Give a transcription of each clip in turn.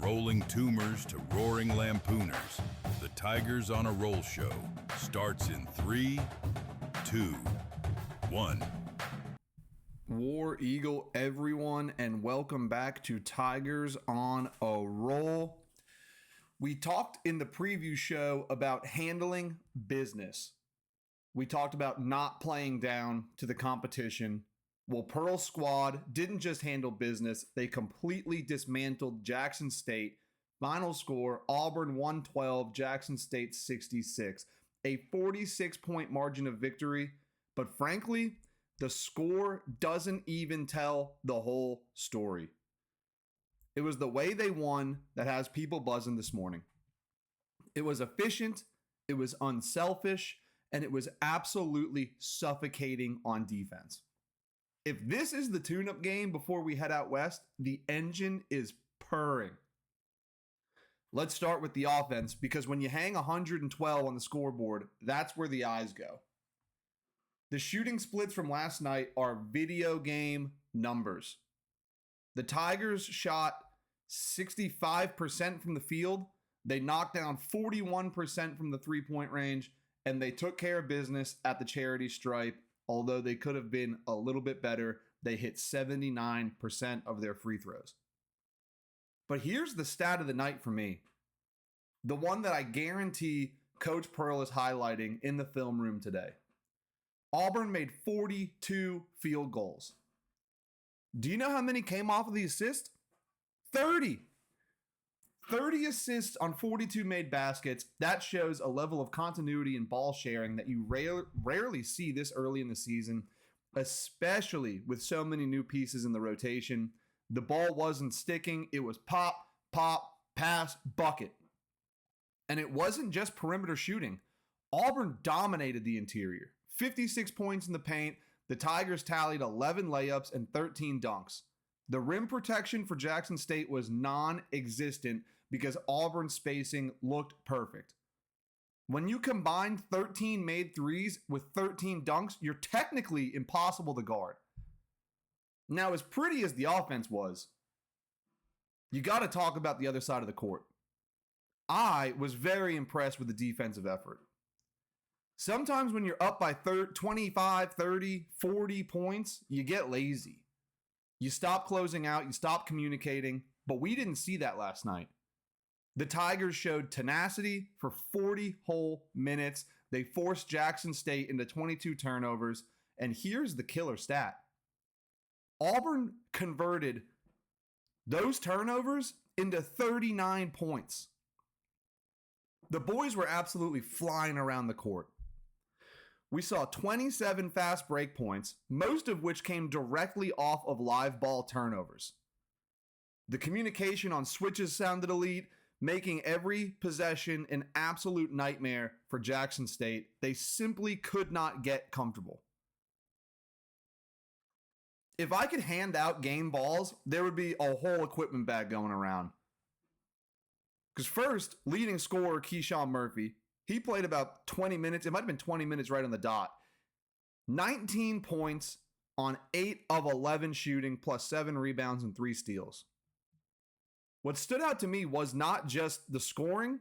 trolling tumors to roaring lampooners, the Tigers on a Roll show starts in 3, 2, 1. War Eagle, everyone, and welcome back to Tigers on a Roll. We talked in the preview show about handling business. We talked about not playing down to the competition. Well, Pearl's squad didn't just handle business, they completely dismantled Jackson State. Final score, Auburn 112, Jackson State 66. A 46-point margin of victory, but frankly, the score doesn't even tell the whole story. It was the way they won that has people buzzing this morning. It was efficient, it was unselfish, and it was absolutely suffocating on defense. If this is the tune-up game before we head out west, the engine is purring. Let's start with the offense, because when you hang 112 on the scoreboard, that's where the eyes go. The shooting splits from last night are video game numbers. The Tigers shot 65% from the field. They knocked down 41% from the three-point range, and they took care of business at the charity stripe. Although they could have been a little bit better, they hit 79% of their free throws. But here's the stat of the night for me. The one that I guarantee Coach Pearl is highlighting in the film room today. Auburn made 42 field goals. Do you know how many came off of the assist? 30. 30 assists on 42 made baskets. That shows a level of continuity and ball sharing that you rarely see this early in the season, especially with so many new pieces in the rotation. The ball wasn't sticking. It was pop, pop, pass, bucket. And it wasn't just perimeter shooting. Auburn dominated the interior. 56 points in the paint. The Tigers tallied 11 layups and 13 dunks. The rim protection for Jackson State was non-existent because Auburn's spacing looked perfect. When you combine 13 made threes with 13 dunks, you're technically impossible to guard. Now, as pretty as the offense was, you got to talk about the other side of the court. I was very impressed with the defensive effort. Sometimes when you're up by 25, 30, 40 points, you get lazy. You stop closing out, you stop communicating, but we didn't see that last night. The Tigers showed tenacity for 40 whole minutes. They forced Jackson State into 22 turnovers, and here's the killer stat. Auburn converted those turnovers into 39 points. The boys were absolutely flying around the court. We saw 27 fast break points, most of which came directly off of live ball turnovers. The communication on switches sounded elite, making every possession an absolute nightmare for Jackson State. They simply could not get comfortable. If I could hand out game balls, there would be a whole equipment bag going around. Because first, leading scorer Keyshawn Murphy, he played about 20 minutes. It might have been 20 minutes right on the dot. 19 points on 8 of 11 shooting, plus 7 rebounds and 3 steals. What stood out to me was not just the scoring,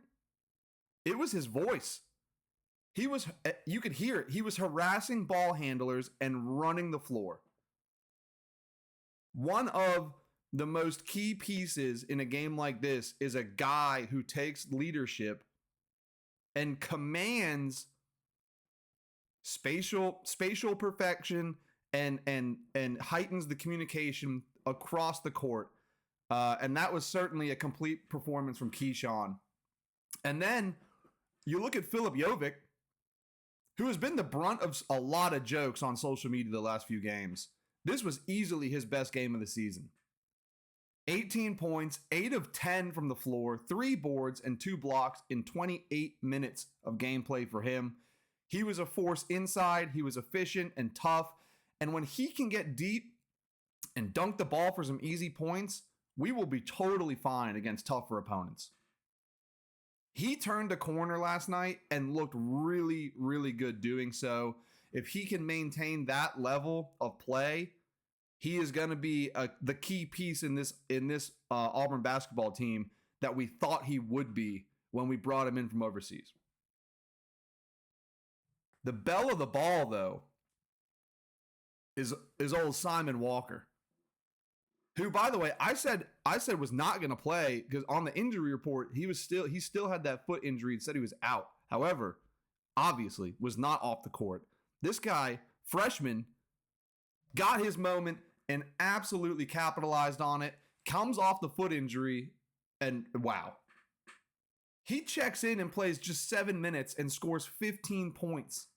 it was his voice. You could hear it. He was harassing ball handlers and running the floor. One of the most key pieces in a game like this is a guy who takes leadership and commands spatial perfection and heightens the communication across the court. And that was certainly a complete performance from Keyshawn. And then you look at Filip Jovic, who has been the brunt of a lot of jokes on social media the last few games. This was easily his best game of the season. 18 points, 8 of 10 from the floor, 3 boards, and 2 blocks in 28 minutes of gameplay for him. He was a force inside. He was efficient and tough. And when he can get deep and dunk the ball for some easy points, we will be totally fine against tougher opponents. He turned a corner last night and looked really, really good doing so. If he can maintain that level of play, he is going to be the key piece in this Auburn basketball team that we thought he would be when we brought him in from overseas. The belle of the ball, though, is old Simon Walker, who, by the way, I said was not going to play because on the injury report he still had that foot injury and said he was out. However, obviously was not off the court. This guy, freshman, got his moment and absolutely capitalized on it. Comes off the foot injury, and wow. He checks in and plays just 7 minutes and scores 15 points.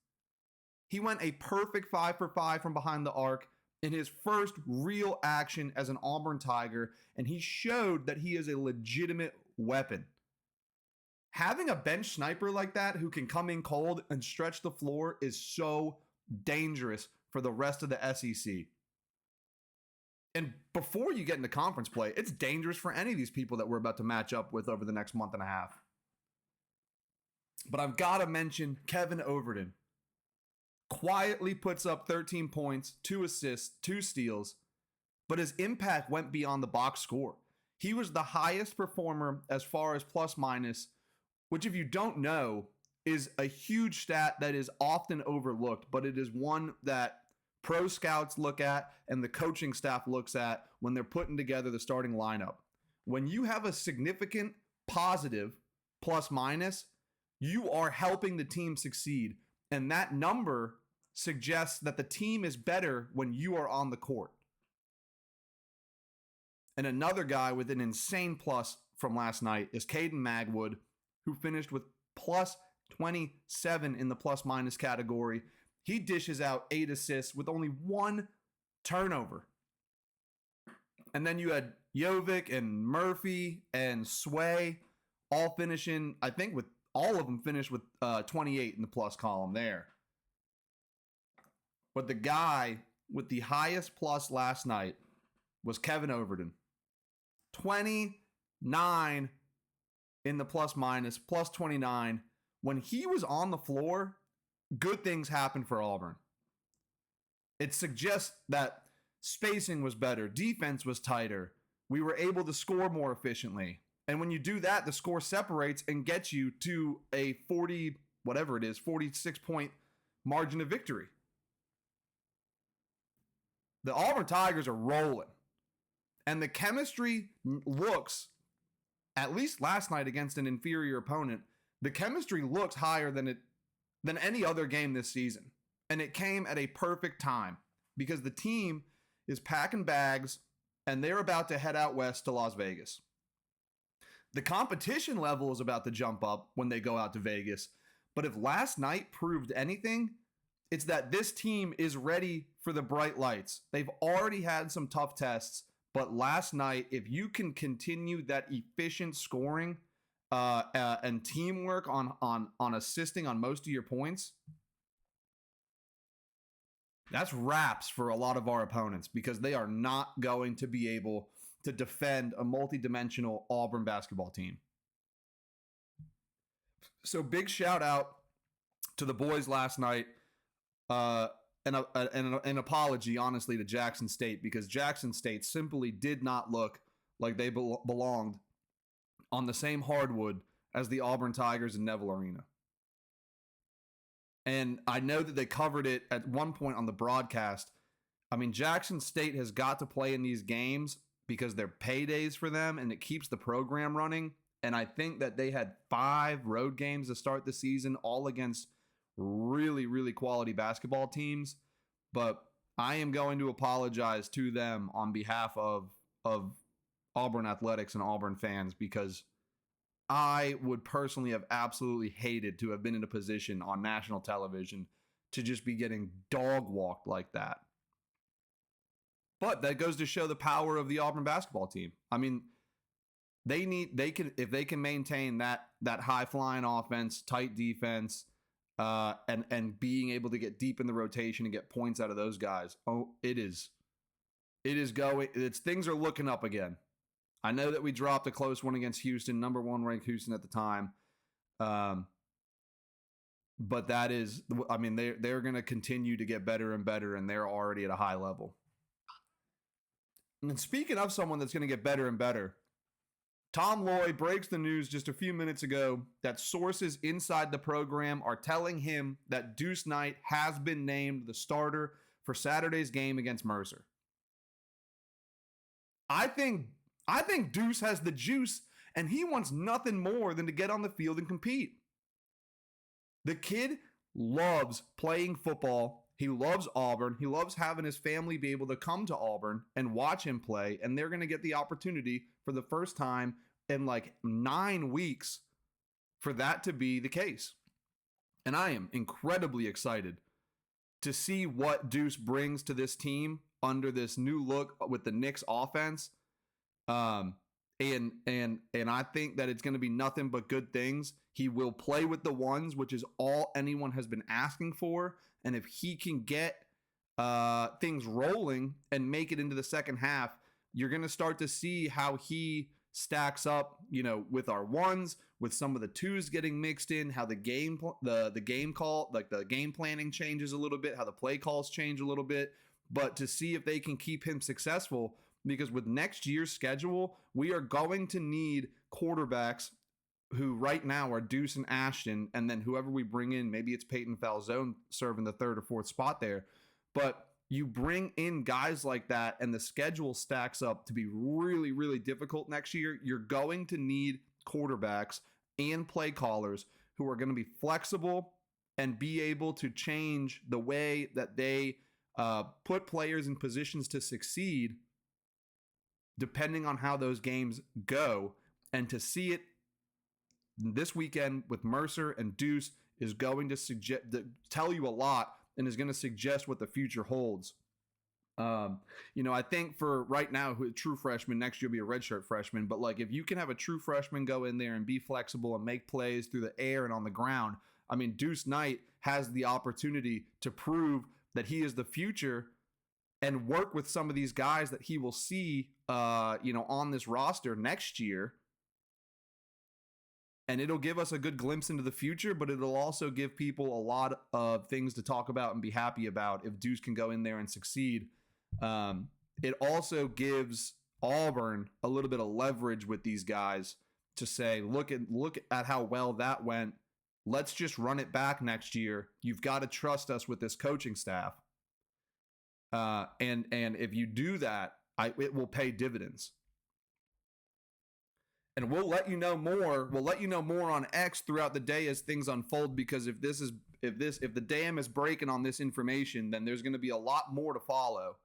He went a perfect 5 for 5 from behind the arc in his first real action as an Auburn Tiger, and he showed that he is a legitimate weapon. Having a bench sniper like that who can come in cold and stretch the floor is so dangerous for the rest of the SEC. And before you get into conference play, it's dangerous for any of these people that we're about to match up with over the next month and a half. But I've got to mention Kevin Overton. Quietly puts up 13 points, 2 assists, 2 steals, but his impact went beyond the box score. He was the highest performer as far as plus minus, which if you don't know is a huge stat that is often overlooked, but it is one that pro scouts look at and the coaching staff looks at when they're putting together the starting lineup. When you have a significant positive plus minus, you are helping the team succeed. And that number suggests that the team is better when you are on the court. And another guy with an insane plus from last night is Caden Magwood, who finished with plus 27 in the plus minus category. He dishes out 8 assists with only 1 turnover. And then you had Jovic and Murphy and Sway all finishing, I think with all of them finished with 28 in the plus column there. But the guy with the highest plus last night was Kevin Overton. 29 in the plus minus, plus 29. When he was on the floor, good things happened for Auburn. It suggests that spacing was better, defense was tighter, we were able to score more efficiently. And when you do that, the score separates and gets you to a 46 point margin of victory. The Auburn Tigers are rolling. And the chemistry looks, at least last night against an inferior opponent, the chemistry looks higher than any other game this season. And it came at a perfect time because the team is packing bags and they're about to head out west to Las Vegas. The competition level is about to jump up when they go out to Vegas. But if last night proved anything, it's that this team is ready for the bright lights. They've already had some tough tests, but last night, if you can continue that efficient scoring and teamwork on assisting on most of your points, that's wraps for a lot of our opponents because they are not going to be able to defend a multi-dimensional Auburn basketball team. So big shout out to the boys last night. And an apology, honestly, to Jackson State because Jackson State simply did not look like they belonged on the same hardwood as the Auburn Tigers in Neville Arena. And I know that they covered it at one point on the broadcast. I mean, Jackson State has got to play in these games because they're paydays for them and it keeps the program running. And I think that they had 5 road games to start the season, all against really, really quality basketball teams. But I am going to apologize to them on behalf of Auburn athletics and Auburn fans because I would personally have absolutely hated to have been in a position on national television to just be getting dog walked like that. But that goes to show the power of the Auburn basketball team. I mean, if they can maintain that high flying offense, tight defense, and being able to get deep in the rotation and get points out of those guys. Oh, things are looking up again. I know that we dropped a close one against Houston, number 1 ranked Houston at the time. But that is, I mean, they're going to continue to get better and better, and they're already at a high level. And speaking of someone that's going to get better and better, Tom Loy breaks the news just a few minutes ago that sources inside the program are telling him that Deuce Knight has been named the starter for Saturday's game against Mercer. I think Deuce has the juice, and he wants nothing more than to get on the field and compete. The kid loves playing football. He loves Auburn. He loves having his family be able to come to Auburn and watch him play, and they're going to get the opportunity for the first time in like 9 weeks for that to be the case. And I am incredibly excited to see what Deuce brings to this team under this new look with the Knicks offense. And I think that it's going to be nothing but good things. He will play with the ones, which is all anyone has been asking for. And if he can get things rolling and make it into the second half, you're going to start to see how he stacks up, with our ones, with some of the twos getting mixed in, how the game call, like the game planning changes a little bit, how the play calls change a little bit, but to see if they can keep him successful, because with next year's schedule, we are going to need quarterbacks who right now are Deuce and Ashton, and then whoever we bring in, maybe it's Peyton Falzone serving the third or fourth spot there, but you bring in guys like that and the schedule stacks up to be really, really difficult next year. You're going to need quarterbacks and play callers who are going to be flexible and be able to change the way that they put players in positions to succeed depending on how those games go. And to see it this weekend with Mercer and Duece is going to tell you a lot and is going to suggest what the future holds. I think for right now, a true freshman, next year will be a redshirt freshman, but like if you can have a true freshman go in there and be flexible and make plays through the air and on the ground, I mean, Deuce Knight has the opportunity to prove that he is the future and work with some of these guys that he will see, on this roster next year. And it'll give us a good glimpse into the future, but it'll also give people a lot of things to talk about and be happy about if Deuce can go in there and succeed. It also gives Auburn a little bit of leverage with these guys to say, look at how well that went. Let's just run it back next year. You've got to trust us with this coaching staff. And if you do that, it will pay dividends. And we'll let you know more. We'll let you know more on X throughout the day as things unfold, because if the dam is breaking on this information, then there's going to be a lot more to follow.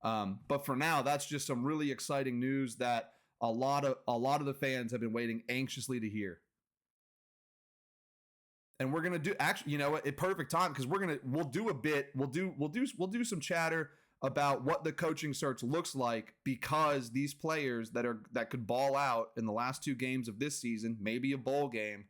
But for now, that's just some really exciting news that a lot of the fans have been waiting anxiously to hear. And we're gonna do at perfect time, because we'll do some chatter about what the coaching search looks like, because these players that could ball out in the last 2 games of this season, maybe a bowl game,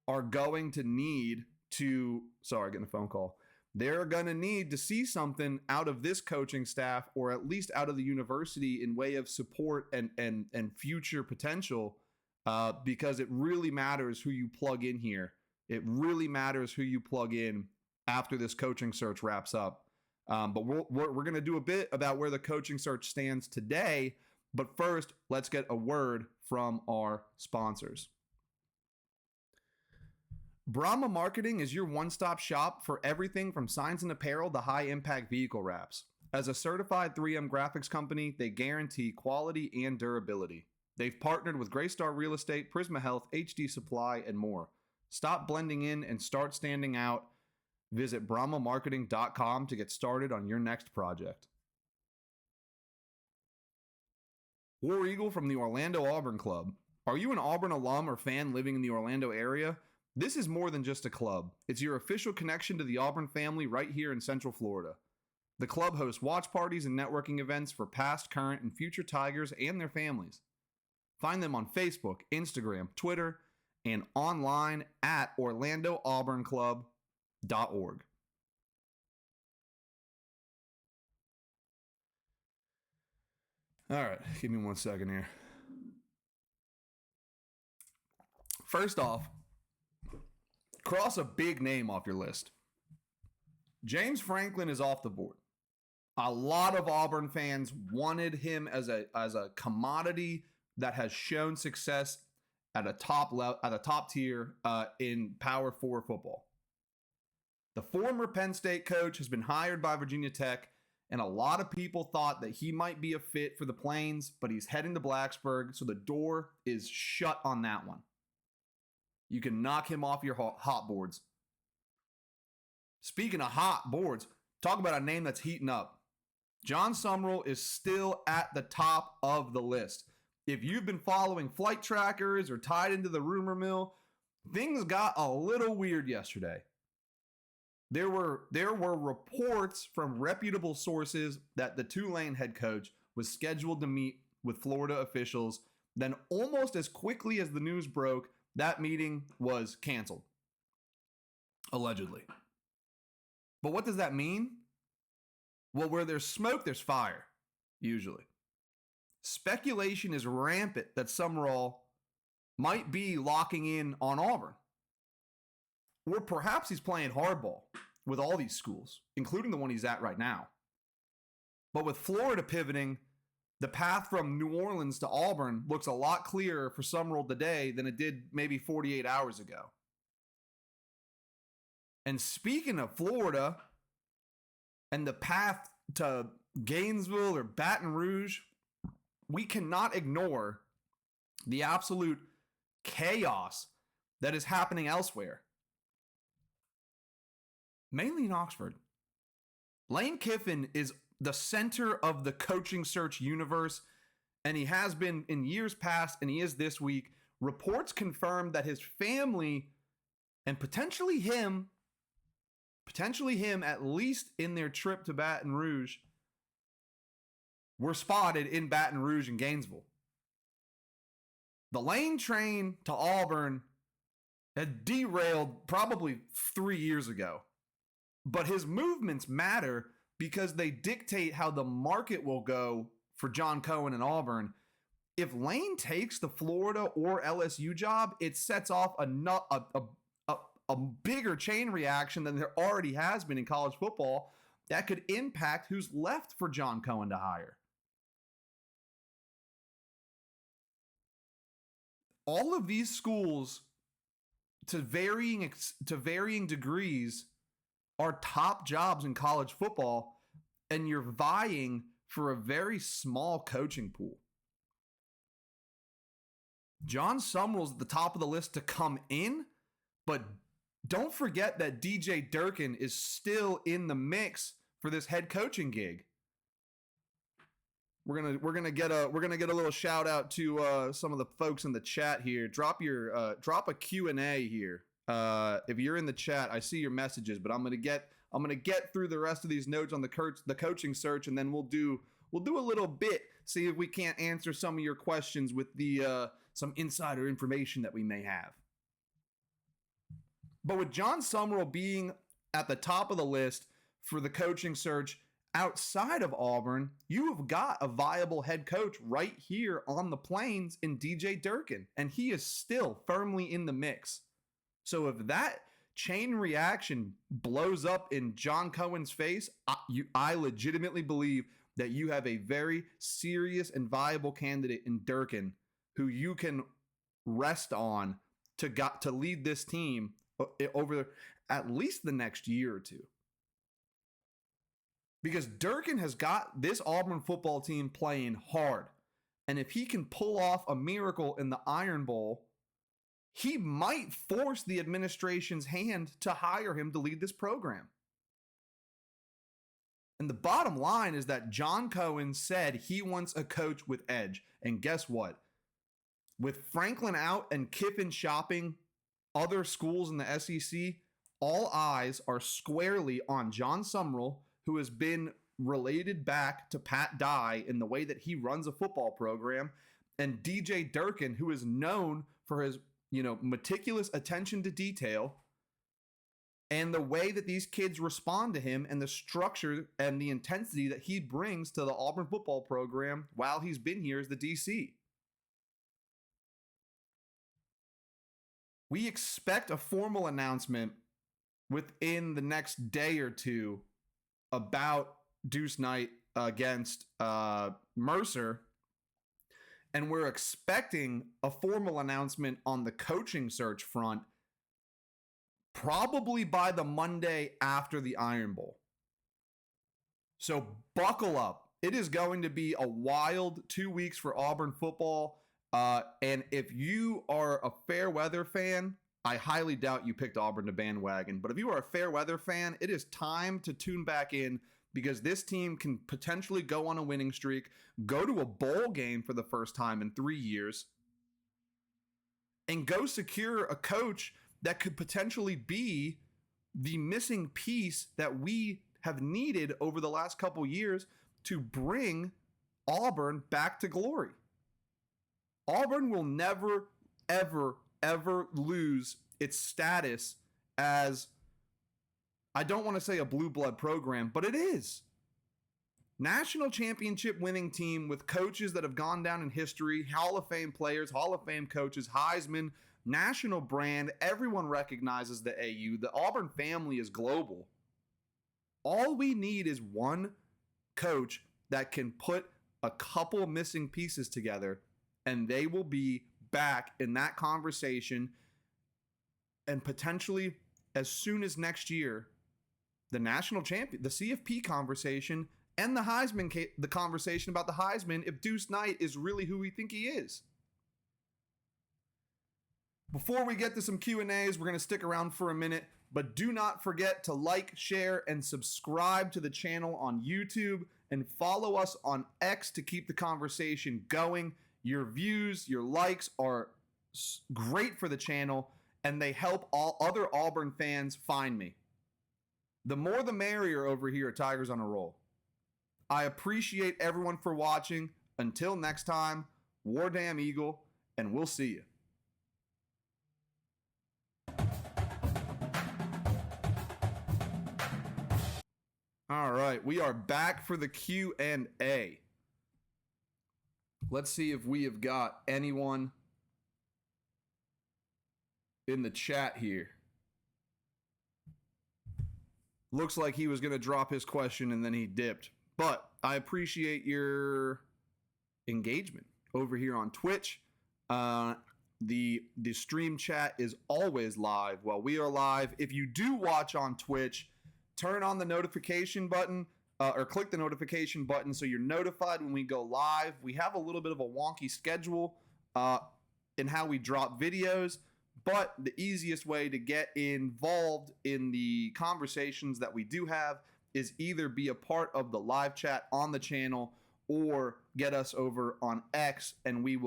are going to need to. Sorry, getting a phone call. They're going to need to see something out of this coaching staff, or at least out of the university, in way of support and future potential, because it really matters who you plug in here. It really matters who you plug in after this coaching search wraps up. But we're going to do a bit about where the coaching search stands today. But first, let's get a word from our sponsors. Brahma Marketing is your one-stop shop for everything from signs and apparel to high-impact vehicle wraps. As a certified 3M graphics company, they guarantee quality and durability. They've partnered with Greystar Real Estate, Prisma Health, HD Supply, and more. Stop blending in and start standing out. Visit BrahmaMarketing.com to get started on your next project. War Eagle from the Orlando Auburn Club. Are you an Auburn alum or fan living in the Orlando area? This is more than just a club. It's your official connection to the Auburn family right here in Central Florida. The club hosts watch parties and networking events for past, current, and future Tigers and their families. Find them on Facebook, Instagram, Twitter, and online at OrlandoAuburnClub.org. All right, give me 1 second here. First off, cross a big name off your list. James Franklin is off the board. A lot of Auburn fans wanted him as a commodity that has shown success at a top tier in Power 4 football. The former Penn State coach has been hired by Virginia Tech, and a lot of people thought that he might be a fit for the Plains, but he's heading to Blacksburg, so the door is shut on that one. You can knock him off your hot boards. Speaking of hot boards, talk about a name that's heating up. John Sumrall is still at the top of the list. If you've been following flight trackers or tied into the rumor mill, things got a little weird yesterday. There were reports from reputable sources that the Tulane head coach was scheduled to meet with Florida officials. Then almost as quickly as the news broke, that meeting was canceled. Allegedly. But what does that mean? Well, where there's smoke, there's fire, usually. Speculation is rampant that Sumrall might be locking in on Auburn. Or perhaps he's playing hardball with all these schools, including the one he's at right now. But with Florida pivoting, the path from New Orleans to Auburn looks a lot clearer for Sumrall today than it did maybe 48 hours ago. And speaking of Florida and the path to Gainesville or Baton Rouge, we cannot ignore the absolute chaos that is happening elsewhere. Mainly in Oxford. Lane Kiffin is the center of the coaching search universe, and he has been in years past, and he is this week. Reports confirm that his family and potentially him, at least in their trip to Baton Rouge, were spotted in Baton Rouge and Gainesville. The Lane train to Auburn had derailed probably 3 years ago. But his movements matter because they dictate how the market will go for John Cohen and Auburn. If Lane takes the Florida or LSU job, it sets off a bigger chain reaction than there already has been in college football that could impact who's left for John Cohen to hire. All of these schools, to varying degrees, are top jobs in college football, and you're vying for a very small coaching pool. John Sumrall's at the top of the list to come in, but don't forget that DJ Durkin is still in the mix for this head coaching gig. We're gonna get a little shout out to some of the folks in the chat here. Drop a Q&A here. If you're in the chat, I see your messages, but I'm gonna get through the rest of these notes on the coaching search, and then we'll do a little bit, see if we can't answer some of your questions with the some insider information that we may have. But with John Sumrall being at the top of the list for the coaching search outside of Auburn, you have got a viable head coach right here on the Plains in DJ Durkin, and he is still firmly in the mix. So if that chain reaction blows up in John Cohen's face, I legitimately believe that you have a very serious and viable candidate in Durkin who you can rest on to lead this team over at least the next year or two. Because Durkin has got this Auburn football team playing hard. And if he can pull off a miracle in the Iron Bowl, he might force the administration's hand to hire him to lead this program. And the bottom line is that John Cohen said he wants a coach with edge. And guess what? With Franklin out and Kiffin shopping other schools in the SEC, all eyes are squarely on John Sumrall, who has been related back to Pat Dye in the way that he runs a football program, and DJ Durkin, who is known for his meticulous attention to detail and the way that these kids respond to him and the structure and the intensity that he brings to the Auburn football program while he's been here as the DC. We expect a formal announcement within the next day or two about Deuce Knight against Mercer. And we're expecting a formal announcement on the coaching search front probably by the Monday after the Iron Bowl. So buckle up. It is going to be a wild 2 weeks for Auburn football. And if you are a fair weather fan, I highly doubt you picked Auburn to bandwagon. But if you are a fair weather fan, it is time to tune back in, because this team can potentially go on a winning streak, go to a bowl game for the first time in 3 years, and go secure a coach that could potentially be the missing piece that we have needed over the last couple years to bring Auburn back to glory. Auburn will never, ever, ever lose its status as, I don't want to say a blue blood program, but it is. National championship winning team with coaches that have gone down in history, Hall of Fame players, Hall of Fame coaches, Heisman, national brand. Everyone recognizes the AU. The Auburn family is global. All we need is one coach that can put a couple missing pieces together, and they will be back in that conversation. And potentially as soon as next year, the national champion, the CFP conversation, and the Heisman, the conversation about the Heisman, if Deuce Knight is really who we think he is. Before we get to some Q&As, we're going to stick around for a minute, but do not forget to like, share, and subscribe to the channel on YouTube, and follow us on X to keep the conversation going. Your views, your likes are great for the channel, and they help all other Auburn fans find me. The more the merrier over here at Tigers on a Roll. I appreciate everyone for watching. Until next time, War Damn Eagle, and we'll see you. All right, we are back for the Q&A. Let's see if we have got anyone in the chat here. Looks like he was going to drop his question and then he dipped. But I appreciate your engagement over here on Twitch. The stream chat is always live while we are live. If you do watch on Twitch, turn on the notification button or click the notification button so you're notified when we go live. We have a little bit of a wonky schedule in how we drop videos, but the easiest way to get involved in the conversations that we do have is either be a part of the live chat on the channel or get us over on X, and we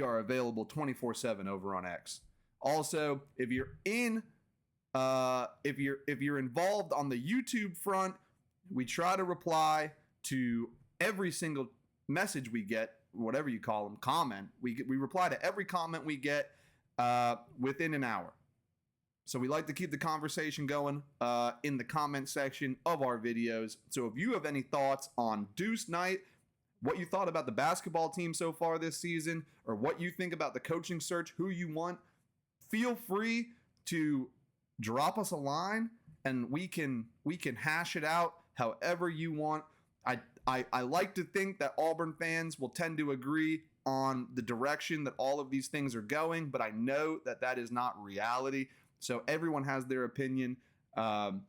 are available 24/7 over on X. Also, if you're involved on the YouTube front, we try to reply to every single message we get, whatever you call them, comment. We reply to every comment we get within an hour. So we like to keep the conversation going in the comment section of our videos. So if you have any thoughts on Deuce Knight, what you thought about the basketball team so far this season, or what you think about the coaching search, who you want, feel free to drop us a line and we can hash it out however you want. I like to think that Auburn fans will tend to agree on the direction that all of these things are going, but I know that that is not reality. So everyone has their opinion. And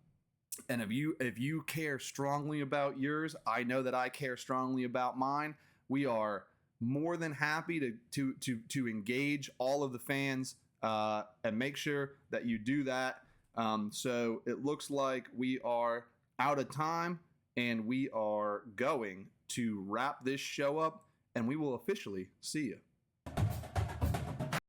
if you care strongly about yours, I know that I care strongly about mine. We are more than happy to engage all of the fans and make sure that you do that. So it looks like we are out of time, and we are going to wrap this show up, and we will officially see you